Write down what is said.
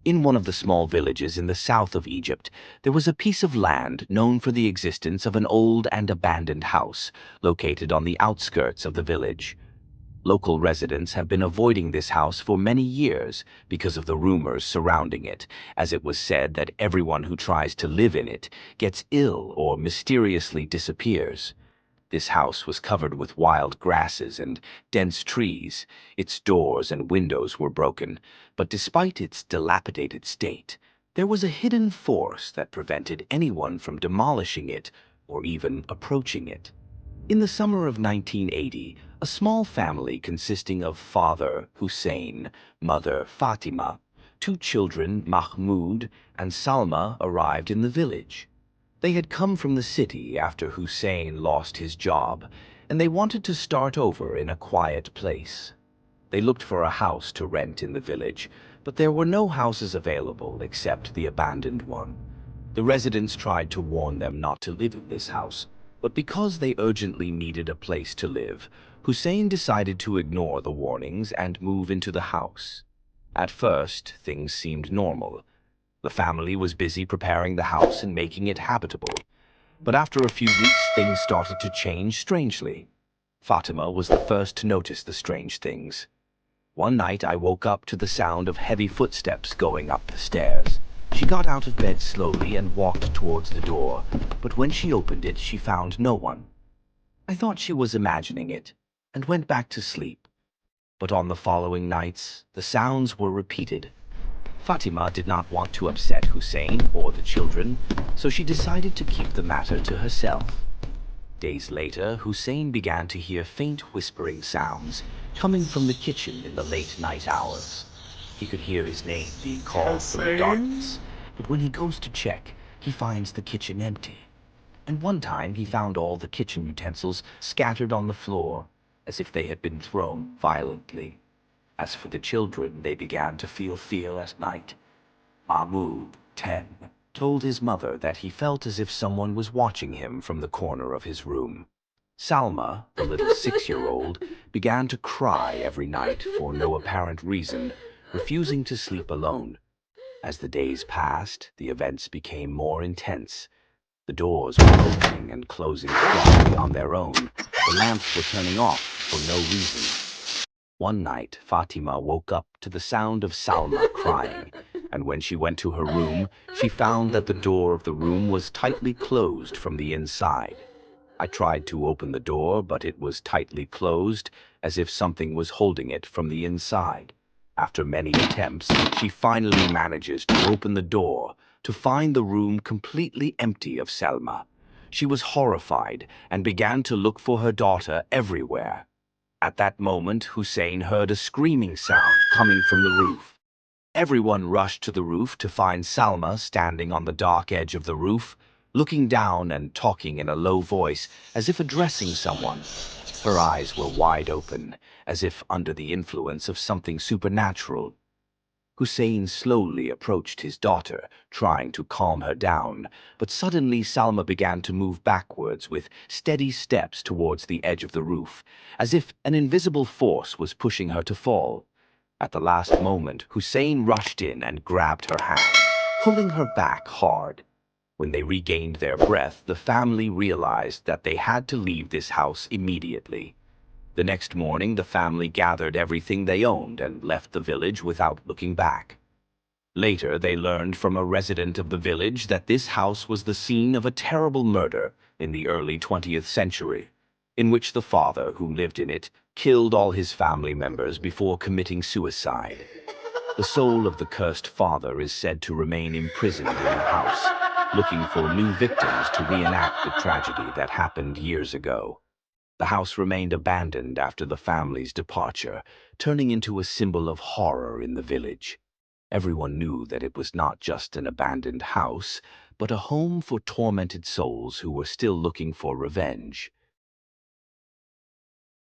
In one of the small villages in the south of Egypt, there was a piece of land known for the existence of an old and abandoned house located on the outskirts of the village. Local residents have been avoiding this house for many years because of the rumors surrounding it, as it was said that everyone who tries to live in it gets ill or mysteriously disappears. This house was covered with wild grasses and dense trees. Its doors and windows were broken, but despite its dilapidated state, there was a hidden force that prevented anyone from demolishing it or even approaching it. In the summer of 1980, a small family consisting of father Hussein, mother Fatima, two children Mahmoud and Salma arrived in the village. They had come from the city after Hussein lost his job, and they wanted to start over in a quiet place. They looked for a house to rent in the village, but there were no houses available except the abandoned one. The residents tried to warn them not to live in this house, but because they urgently needed a place to live, Hussein decided to ignore the warnings and move into the house. At first, things seemed normal. The family was busy preparing the house and making it habitable. But after a few weeks, things started to change strangely. Fatima was the first to notice the strange things. One night I woke up to the sound of heavy footsteps going up the stairs. She got out of bed slowly and walked towards the door, but when she opened it, she found no one. I thought she was imagining it, and went back to sleep. But on the following nights, the sounds were repeated. Fatima did not want to upset Hussein or the children, so she decided to keep the matter to herself. Days later, Hussein began to hear faint whispering sounds coming from the kitchen in the late night hours. He could hear his name being called from the darkness, but when he goes to check, he finds the kitchen empty. And one time he found all the kitchen utensils scattered on the floor, as if they had been thrown violently. As for the children, they began to feel fear at night. Mahmoud, 10, told his mother that he felt as if someone was watching him from the corner of his room. Salma, the little 6-year-old, began to cry every night for no apparent reason, refusing to sleep alone. As the days passed, the events became more intense. The doors were opening and closing quietly on their own. The lamps were turning off for no reason. One night, Fatima woke up to the sound of Salma crying, and when she went to her room, she found that the door of the room was tightly closed from the inside. I tried to open the door, but it was tightly closed, as if something was holding it from the inside. After many attempts, she finally manages to open the door to find the room completely empty of Salma. She was horrified and began to look for her daughter everywhere. At that moment, Hussein heard a screaming sound coming from the roof. Everyone rushed to the roof to find Salma standing on the dark edge of the roof, looking down and talking in a low voice as if addressing someone. Her eyes were wide open, as if under the influence of something supernatural. Hussein slowly approached his daughter, trying to calm her down, but suddenly Salma began to move backwards with steady steps towards the edge of the roof, as if an invisible force was pushing her to fall. At the last moment, Hussein rushed in and grabbed her hand, pulling her back hard. When they regained their breath, the family realized that they had to leave this house immediately. The next morning, the family gathered everything they owned and left the village without looking back. Later, they learned from a resident of the village that this house was the scene of a terrible murder in the early 20th century, in which the father who lived in it killed all his family members before committing suicide. The soul of the cursed father is said to remain imprisoned in the house, looking for new victims to reenact the tragedy that happened years ago. The house remained abandoned after the family's departure, turning into a symbol of horror in the village. Everyone knew that it was not just an abandoned house, but a home for tormented souls who were still looking for revenge.